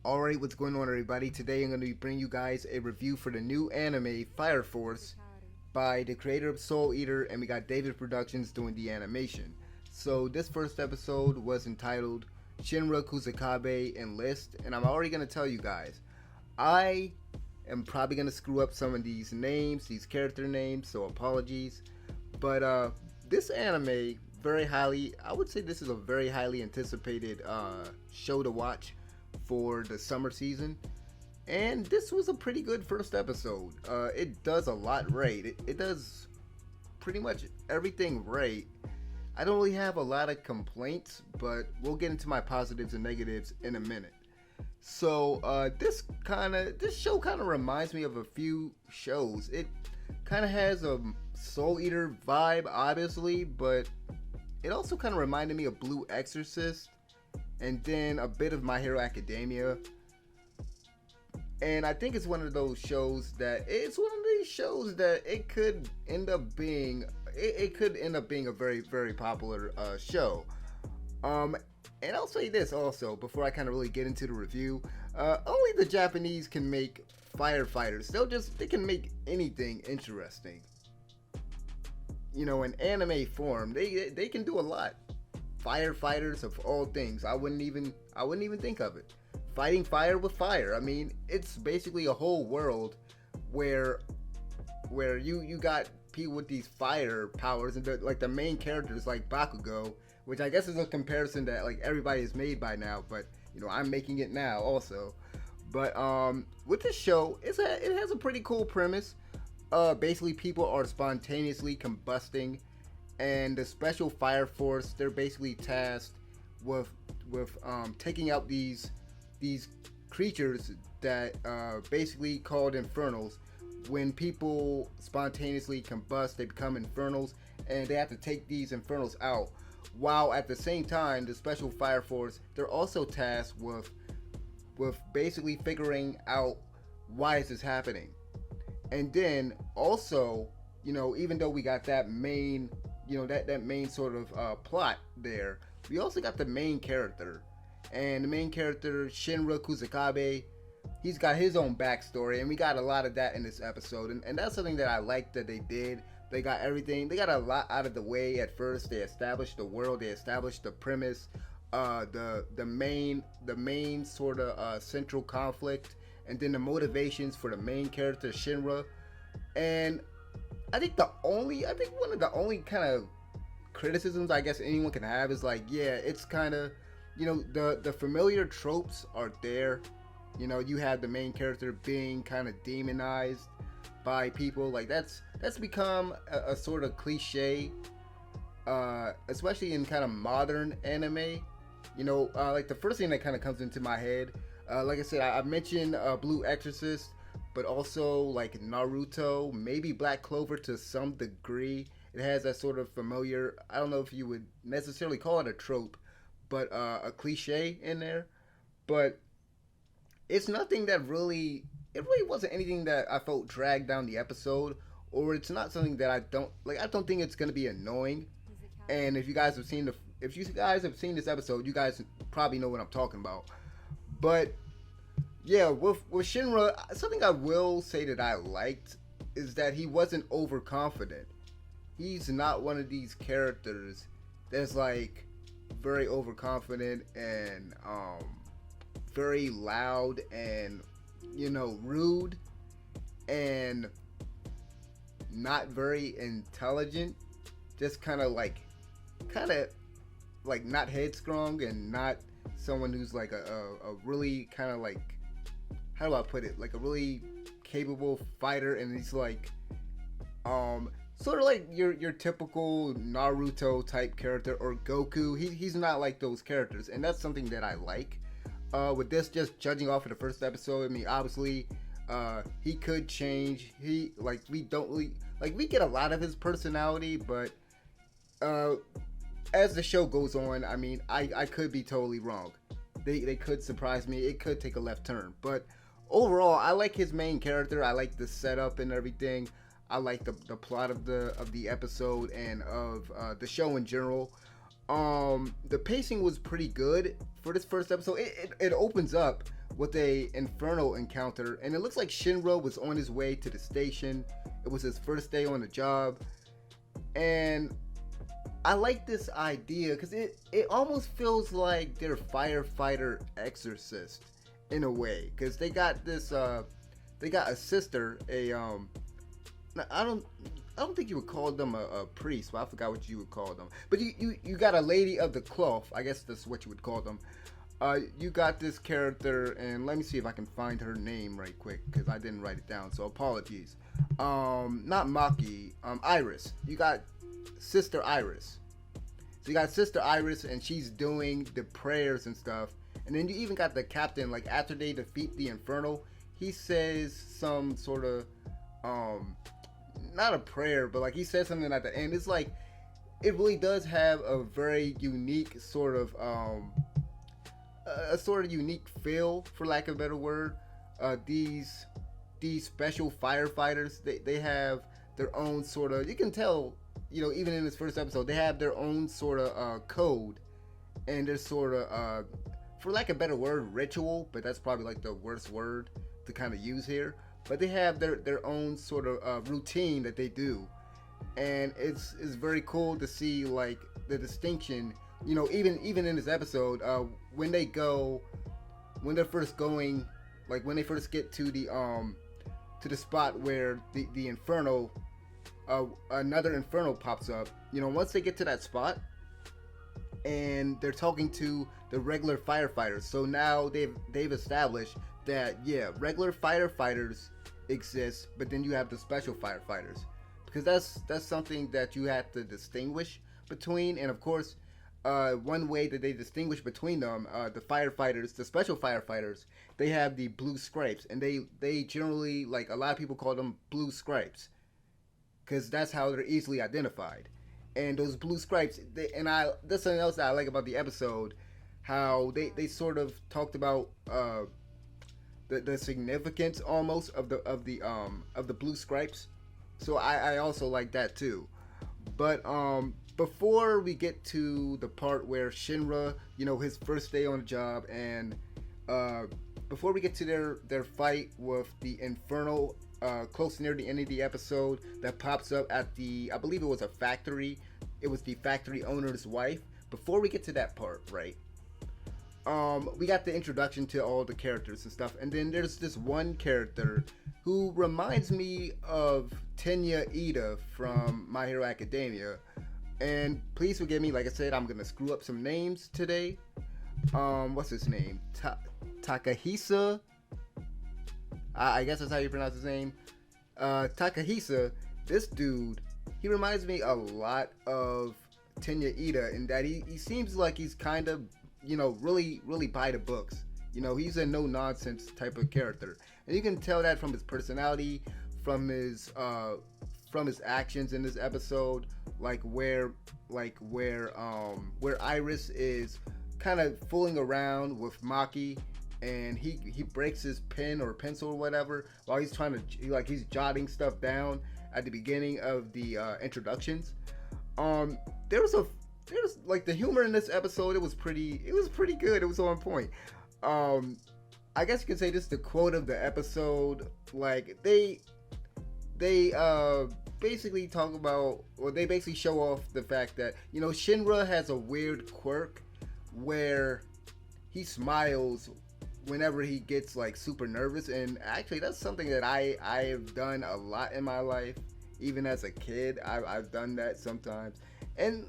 Alright, what's going on, everybody? Today I'm going to be bringing you guys a review for the new anime Fire Force by the creator of Soul Eater, and we got David Productions doing the animation. So this first episode was entitled Shinra Kusakabe Enlists, and I'm already going to tell you guys, I am probably going to screw up some of these names, these character names, so apologies. But this anime, I would say this is a very highly anticipated show to watch for the summer season, and this was a pretty good first episode. It does a lot right. It does pretty much everything right. I don't really have a lot of complaints, but we'll get into my positives and negatives in a minute. So this show kind of reminds me of a few shows. It kind of has a Soul Eater vibe, obviously, but it also kind of reminded me of Blue Exorcist, and then a bit of My Hero Academia. And I think it's one of those shows that it could end up being a very, very popular show. And I'll say this also before I kind of really get into the review. Only the Japanese can make firefighters. They can make anything interesting. You know, in anime form, they can do a lot. Firefighters of all things, I wouldn't even think of it. Fighting fire with fire. I mean, it's basically a whole world where you got people with these fire powers, and the main characters like Bakugo, which I guess is a comparison that like everybody has made by now, but you know, I'm making it now also. But with this show, it has a pretty cool premise. Basically people are spontaneously combusting, and the special fire force, they're basically tasked with taking out these creatures that basically called infernals. When people spontaneously combust, they become infernals, and they have to take these infernals out, while at the same time the special fire force, they're also tasked with basically figuring out why is this happening. And then also, you know, even though we got that main, you know, that main sort of plot there, we also got the main character. And the main character, Shinra Kusakabe, he's got his own backstory, and we got a lot of that in this episode. And that's something that I like that they did. They got a lot out of the way at first. They established the world, they established the premise, the main sort of central conflict, and then the motivations for the main character, Shinra. And I think one of the only kind of criticisms I guess anyone can have is like, yeah, it's kind of, you know, the familiar tropes are there. You know, you have the main character being kind of demonized by people. Like that's become a sort of cliche, especially in kind of modern anime. You know, like the first thing that kind of comes into my head, like I said, I mentioned Blue Exorcist, but also like Naruto, maybe Black Clover to some degree. It has that sort of familiar, I don't know if you would necessarily call it a trope, but a cliche in there. But it's nothing that it really wasn't anything that I felt dragged down the episode, or it's not something that I don't think it's going to be annoying. And if you guys have seen this episode, you guys probably know what I'm talking about. But yeah, with Shinra, something I will say that I liked is that he wasn't overconfident. He's not one of these characters that's like very overconfident and very loud and, you know, rude and not very intelligent. Just kind of like not headstrong, and not someone who's like a really kind of like, how do I put it, like a really capable fighter. And he's like sort of like your typical Naruto type character, or Goku. He's not like those characters, and that's something that I like. With this, just judging off of the first episode, I mean, obviously he could change. We get a lot of his personality, but as the show goes on, I mean, I could be totally wrong. They could surprise me. It could take a left turn. But overall, I like his main character. I like the setup and everything. I like the plot of the episode and of the show in general. The pacing was pretty good for this first episode. It opens up with a infernal encounter, and it looks like Shinra was on his way to the station. It was his first day on the job, and I like this idea because it almost feels like they're firefighter exorcists in a way, because they got a sister, I don't think you would call them a priest, but I forgot what you would call them. But you got a lady of the cloth, I guess that's what you would call them. You got this character, and let me see if I can find her name right quick, because I didn't write it down, so apologies. Not Maki, Iris. You got Sister Iris. So you got Sister Iris, and she's doing the prayers and stuff. And then you even got the captain, like after they defeat the Infernal, he says some sort of, not a prayer, but like he says something at the end. It's like, it really does have a very unique sort of, a sort of unique feel, for lack of a better word. These special firefighters, they have their own sort of, you can tell, even in this first episode, they have their own sort of code, and their sort of, for lack of a better word, ritual, but that's probably like the worst word to kind of use here. But they have their own sort of routine that they do, and it's very cool to see like the distinction. Even in this episode, when they're first going, like when they first get to the spot where the Inferno, another Inferno pops up. Once they get to that spot, and they're talking to the regular firefighters. So now they've established that, yeah, regular firefighters exist, but then you have the special firefighters, because that's something that you have to distinguish between. And of course, one way that they distinguish between them, the firefighters, the special firefighters, they have the blue stripes, and they generally, like, a lot of people call them blue stripes, because that's how they're easily identified. And those blue stripes, that's something else that I like about the episode, how they sort of talked about the significance almost of the blue stripes. So I also like that too. But before we get to the part where Shinra, his first day on the job, and before we get to their fight with the Infernal, close near the end of the episode, that pops up at I believe it was a factory. It was the factory owner's wife. Before we get to that part, right? We got the introduction to all the characters and stuff, and then there's this one character who reminds me of Tenya Ida from My Hero Academia. And please forgive me, like I said, I'm gonna screw up some names today. What's his name? Takahisa. I guess that's how you pronounce his name. Takahisa. This dude, he reminds me a lot of Tenya Ida in that he seems like he's kind of, really, really by the books. He's a no-nonsense type of character. And you can tell that from his personality, from his actions in this episode, like where Iris is kind of fooling around with Maki, and he breaks his pen or pencil or whatever while he's trying to, he's jotting stuff down at the beginning of the introductions. There's like the humor in this episode. It was pretty good. It was on point. I guess you could say this is the quote of the episode. Like they basically talk about, or they basically show off the fact that, Shinra has a weird quirk where he smiles whenever he gets like super nervous. And actually that's something that I have done a lot in my life. Even as a kid, I've done that sometimes. And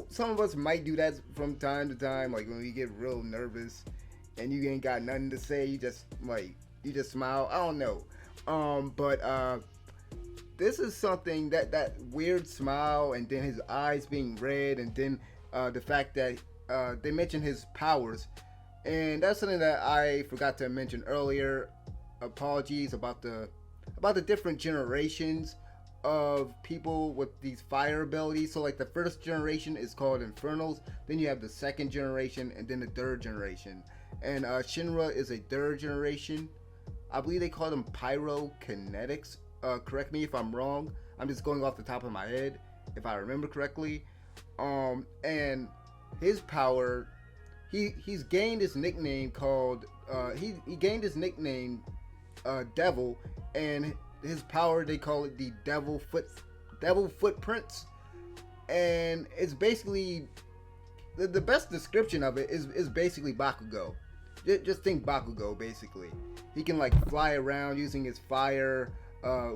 some of us might do that from time to time, like when we get real nervous and you ain't got nothing to say, you just smile. I don't know. But this is something, that weird smile, and then his eyes being red, and then the fact that they mention his powers. And that's something that I forgot to mention earlier. Apologies about the different generations of people with these fire abilities. So like the first generation is called Infernals, then you have the second generation, and then the third generation. And Shinra is a third generation. I believe they call them pyrokinetics. Correct me if I'm wrong. I'm just going off the top of my head, if I remember correctly. And his power, he's gained this nickname called he gained his nickname Devil, and his power, they call it the Devil Footprints, and it's basically the best description of it is basically Bakugo. Just think Bakugo, basically. He can like fly around using his fire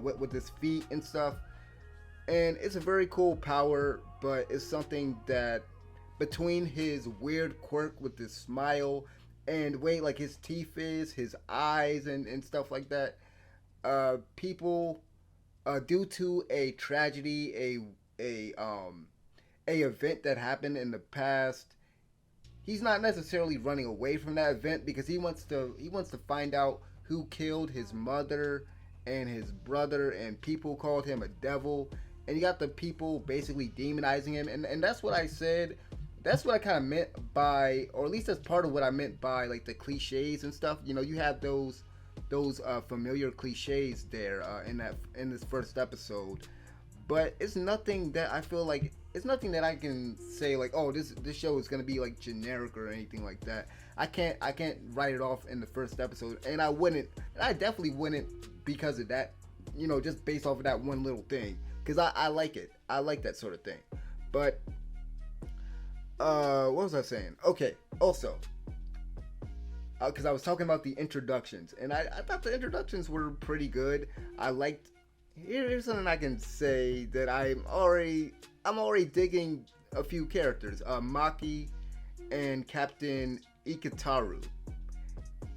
with his feet and stuff, and it's a very cool power, but it's something that between his weird quirk with his smile and the way like his teeth is, his eyes and stuff like that, people due to a tragedy, a event that happened in the past, he's not necessarily running away from that event because he wants to find out who killed his mother and his brother, and people called him a devil, and you got the people basically demonizing him, and that's what I said. That's what I kind of meant by, or at least that's part of what I meant by like the cliches and stuff. You know, you have those familiar cliches there in this first episode, but it's nothing that I feel like, it's nothing that I can say like, oh, this show is gonna be like generic or anything like that. I can't write it off in the first episode, and I definitely wouldn't because of that, you know, just based off of that one little thing, because I like it. I like that sort of thing. But what was I saying? Okay, also, because I was talking about the introductions, and I thought the introductions were pretty good. I liked. Here's something I can say that I'm already digging a few characters. Maki and Captain Ikitaru.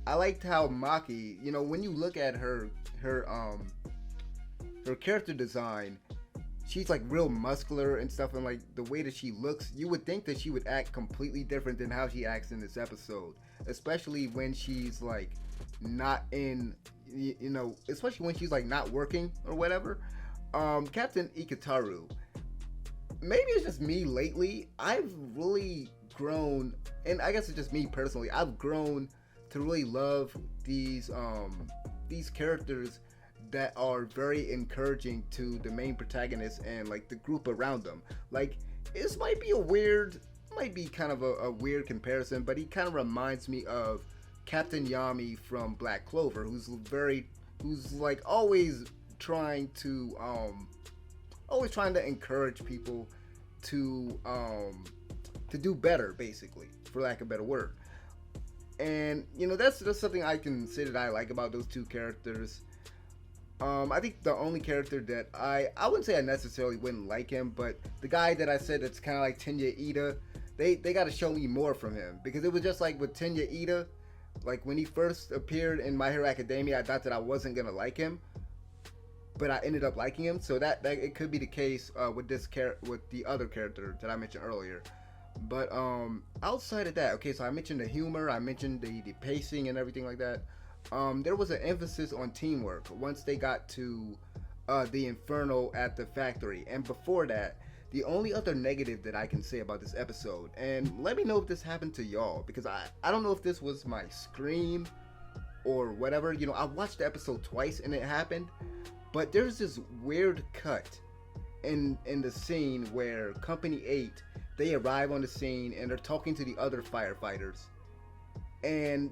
I liked how Maki, you know, when you look at her character design, she's like real muscular and stuff, and like the way that she looks, you would think that she would act completely different than how she acts in this episode, especially when she's like not in, you know, especially when she's like not working or whatever. Captain Ikitaru, maybe it's just me lately, I've really grown, and I guess it's just me personally, I've grown to really love these characters that are very encouraging to the main protagonist and like the group around them. Like, this might be kind of a weird comparison, but he kind of reminds me of Captain Yami from Black Clover, who's like always trying to encourage people to do better, basically, for lack of a better word. And you know, that's something I can say that I like about those two characters. I think the only character that I wouldn't say I necessarily wouldn't like him, but the guy that I said that's kind of like Tenya Ida, they got to show me more from him, because it was just like with Tenya Ida, like when he first appeared in My Hero Academia, I thought that I wasn't gonna like him, but I ended up liking him. So that it could be the case with the other character that I mentioned earlier. But outside of that, okay, so I mentioned the humor, I mentioned the pacing and everything like that. There was an emphasis on teamwork once they got to the Inferno at the factory, and before that, the only other negative that I can say about this episode, and let me know if this happened to y'all, because I don't know if this was my scream or whatever. You know, I watched the episode twice and it happened, but there's this weird cut in the scene where Company 8, they arrive on the scene and they're talking to the other firefighters, and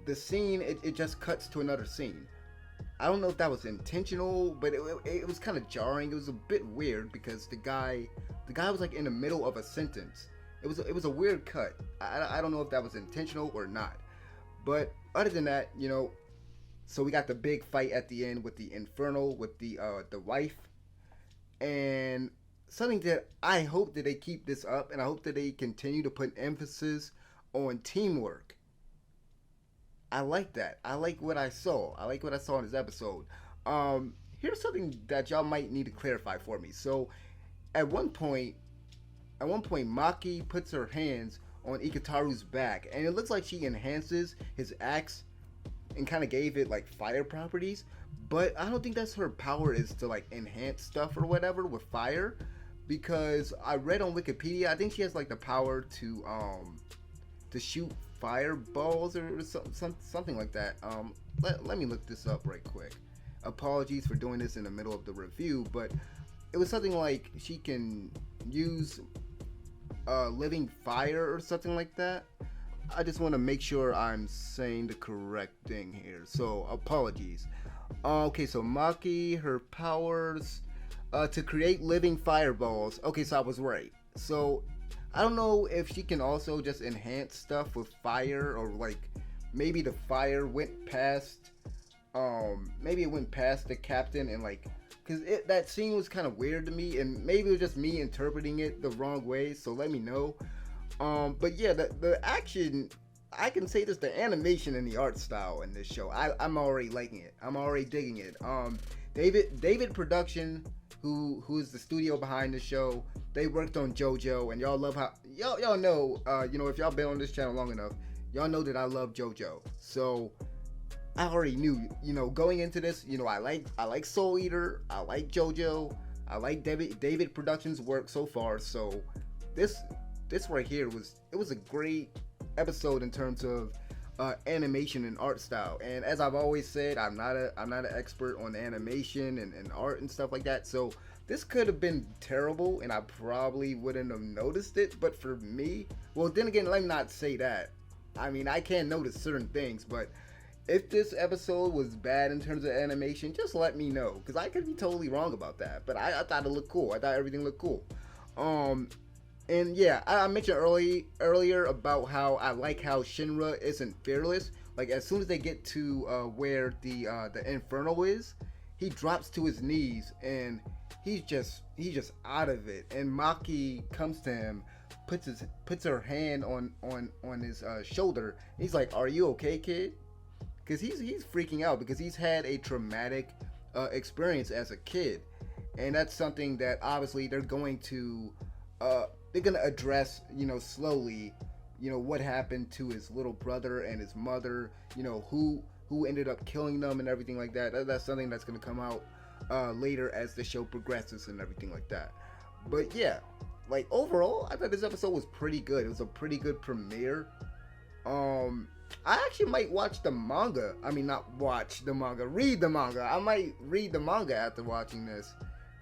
the scene, it just cuts to another scene. I don't know if that was intentional, but it was kind of jarring. It was a bit weird because the guy was like in the middle of a sentence. It was a weird cut. I don't know if that was intentional or not. But other than that, you know, so we got the big fight at the end with the Inferno, with the wife, and something that I hope that they keep this up, and I hope that they continue to put emphasis on teamwork. I like that. I like what I saw. I like what I saw in this episode. Here's something that y'all might need to clarify for me. So, at one point, Maki puts her hands on Ikitaru's back, and it looks like she enhances his axe and kind of gave it like fire properties. But I don't think that's her power, is to like enhance stuff or whatever with fire, because I read on Wikipedia, I think she has like the power to shoot fireballs or something like that. Let me look this up right quick. Apologies for doing this in the middle of the review, but it was something like she can use living fire or something like that. I just want to make sure I'm saying the correct thing here. So apologies. Okay, so Maki, her powers to create living fireballs. Okay, so I was right. So I don't know if she can also just enhance stuff with fire, or like maybe the fire went past maybe it went past the captain, and like, because that scene was kind of weird to me, and maybe it was just me interpreting it the wrong way, so let me know. But yeah, the action, I can say this, the animation and the art style in this show, I'm already liking it. I'm already digging it. David Production, who's the studio behind the show, they worked on JoJo, and y'all love how y'all know, if y'all been on this channel long enough, y'all know that I love JoJo. So I already knew, going into this, I like Soul Eater, I like JoJo, I like David Productions' work so far. So this right here was a great episode in terms of animation and art style. And as I've always said, I'm not an expert on animation and art and stuff like that. So this could have been terrible, and I probably wouldn't have noticed it. But for me, well, then again, let me not say that. I mean, I can notice certain things, but if this episode was bad in terms of animation, just let me know, because I could be totally wrong about that. But I thought it looked cool. I thought everything looked cool. And yeah, I mentioned earlier about how I like how Shinra isn't fearless. Like, as soon as they get to where the Inferno is, he drops to his knees and he's just out of it. And Maki comes to him, puts her hand on his shoulder. He's like, "Are you okay, kid?" Because he's freaking out because he's had a traumatic experience as a kid, and that's something that obviously they're going to address, slowly, what happened to his little brother and his mother, who ended up killing them and everything like that. That's something that's going to come out later as the show progresses and everything like that. But yeah, like, overall, I thought this episode was pretty good. It was a pretty good premiere. I actually might watch the manga. I mean, not watch the manga, read the manga. I might read the manga after watching this.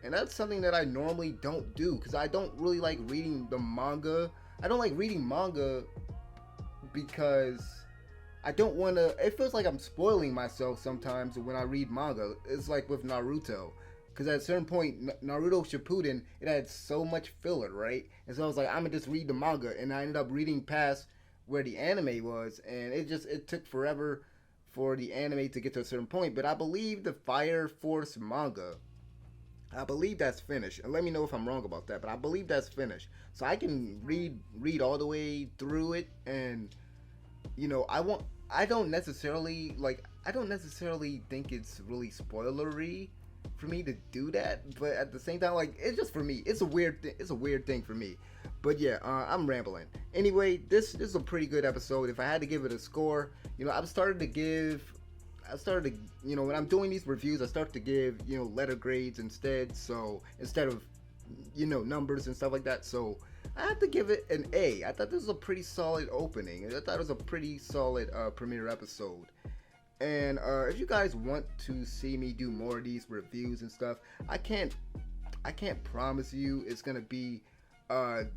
And that's something that I normally don't do, because I don't really like reading the manga. I don't like reading manga because I don't want to... It feels like I'm spoiling myself sometimes when I read manga. It's like with Naruto. Because at a certain point, Naruto Shippuden, it had so much filler, right? And so I was like, I'm going to just read the manga. And I ended up reading past where the anime was, and it took forever for the anime to get to a certain point. But I believe the Fire Force manga, I believe that's finished, and let me know if I'm wrong about that, but I believe that's finished, so I can read all the way through it. And I don't necessarily think it's really spoilery for me to do that, but at the same time, like, it's just, for me, it's a weird thing for me. But yeah, I'm rambling. Anyway, this is a pretty good episode. If I had to give it a score, I've started to, when I'm doing these reviews, I start to give, letter grades instead. So instead of, numbers and stuff like that. So I have to give it an A. I thought this was a pretty solid opening. I thought it was a pretty solid premiere episode. And if you guys want to see me do more of these reviews and stuff, I can't promise you it's gonna be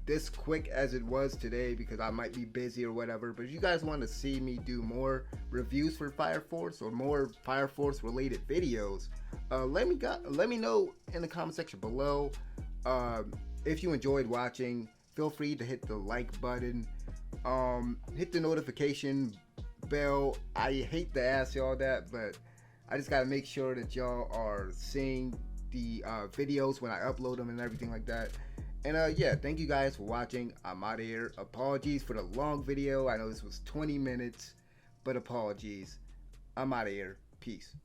this quick as it was today, because I might be busy or whatever. But if you guys want to see me do more reviews for Fire Force or more Fire Force related videos, let me know in the comment section below. If you enjoyed watching, feel free to hit the like button, hit the notification bell. I hate to ask y'all that, but I just gotta make sure that y'all are seeing the videos when I upload them and everything like that. And yeah, thank you guys for watching. I'm out of here. Apologies for the long video. I know this was 20 minutes, but apologies. I'm out of here. Peace.